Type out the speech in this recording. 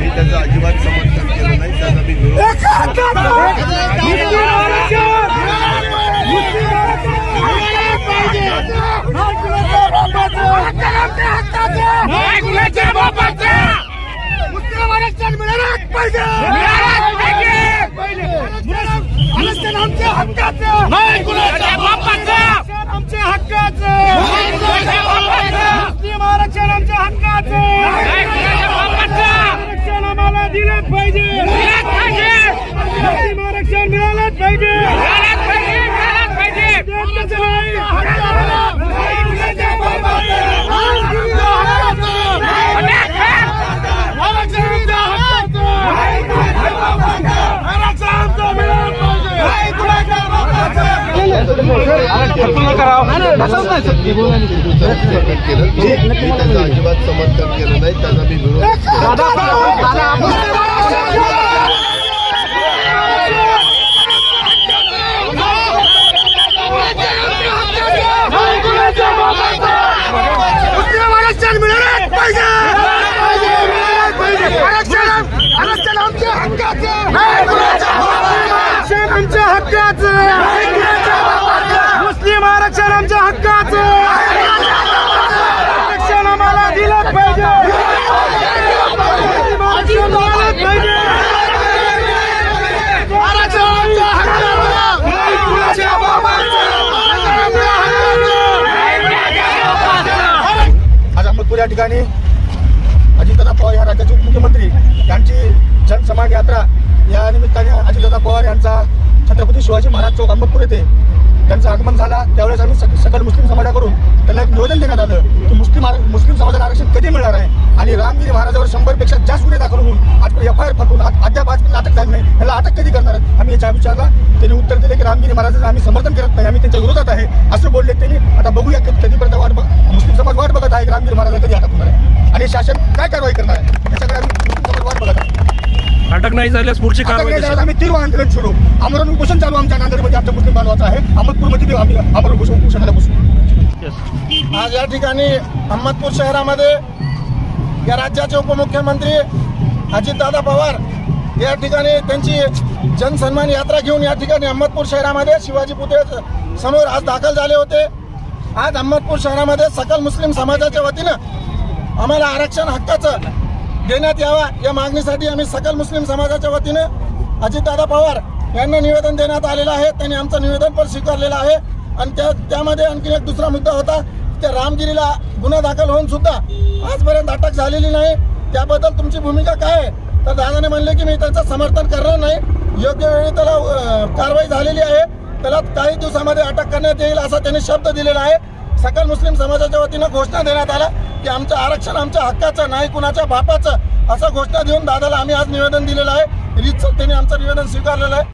त्याचं अजिबात समर्थन केलं नाही, त्याचा मी विरोध दिलंच पाहिजे, आरक्षण मिळालंच पाहिजे, अजिबात समर्थन केलं नाही, त्याचा मी विरोध आरक्षण मिळालंच पाहिजे, आरक्षण आमच्या हक्काचं, आरक्षण आमच्या हक्काचं, मुस्लिम आरक्षण आमच्या हक्काचं, आरक्षण आम्हाला दिलंच पाहिजे, आरक्षण मिळालंच पाहिजे, आरक्षण आमच्या आज अहमदपूर या ठिकाणी अजितदादा पवार या राज्याचे उपमुख्यमंत्री यांची जनसमाज यात्रा या निमित्ताने अजितदादा पवार यांचा छत्रपती शिवाजी महाराज चौक अहमदपूर येथे त्यांचं आगमन झाला। त्यावेळेस आम्ही सकल मुस्लिम समाजाकडून त्यांना एक निवेदन देण्यात आलं की मुस्लिम समाजाला आरक्षण कधी मिळणार आहे आणि रामगिरी महाराजावर 100पेक्षा जास्त गुन्हे दाखल होऊन आज FIR फटून अद्याप आज अटक झाली नाही, त्याला अटक कधी करणार आहेत आम्ही याच्या विचारला। त्यांनी उत्तर दिले की रामगिरी महाराजांचं आम्ही समर्थन करत नाही, आम्ही त्यांच्या विरोधात आहे असं बोलले त्यांनी। आता बघूया कधीपर्यंत मुस्लिम समाज वाट बघत आहे की रामगिरी महाराजांना कधी अटक होणार आहे आणि शासन काय कारवाई करणार आहे याच्याकडे आम्ही मुस्लिम समाज वाट बघत आहे। अटक नाही झाल्यास पुढची कारवाई आम्ही तीव्र आंदोलन छेडू, आमरण उपोषण चालू आमच्या नांदेडमध्ये आमच्या मुस्लिम बांधवाचं आहे, अहमदपूरमध्ये आम्ही आमरण उपोषणाला बसू। आज या ठिकाणी अहमदपूर शहरामध्ये या राज्याचे उपमुख्यमंत्री अजितदादा पवार या ठिकाणी त्यांची जनसन्मान यात्रा घेऊन या ठिकाणी अहमदपूर शहरामध्ये शिवाजी पुतळे समोर आज दाखल झाले होते। आज अहमदपूर शहरामध्ये सकल मुस्लिम समाजाच्या वतीनं आम्हाला आरक्षण हक्काचं देण्यात यावा या मागणीसाठी आम्ही सकल मुस्लिम समाजाच्या वतीनं अजितदादा पवार यांना निवेदन देण्यात आलेलं आहे। त्यांनी आमचं निवेदन पण स्वीकारलेलं आहे आणि त्यामध्ये आणखी एक दुसरा मुद्दा होता, त्या रामगिरीला गुन्हा दाखल होऊन सुद्धा आजपर्यंत अटक झालेली नाही, त्याबद्दल तुमची भूमिका काय आहे? तर दादाने म्हणले की मी त्यांचं समर्थन करणार नाही, योग्य वेळी त्याला कारवाई झालेली आहे, त्याला काही दिवसामध्ये अटक करण्यात येईल असा त्यांनी शब्द दिलेला आहे। सकल मुस्लिम समाजाच्या वतीनं घोषणा देण्यात आला की आमचं आरक्षण आमच्या हक्काचं नाही कुणाच्या बापाचं असं घोषणा देऊन दादाला आम्ही आज निवेदन दिलेलं आहे। रीतसर त्यांनी आमचं निवेदन स्वीकारलेलं आहे।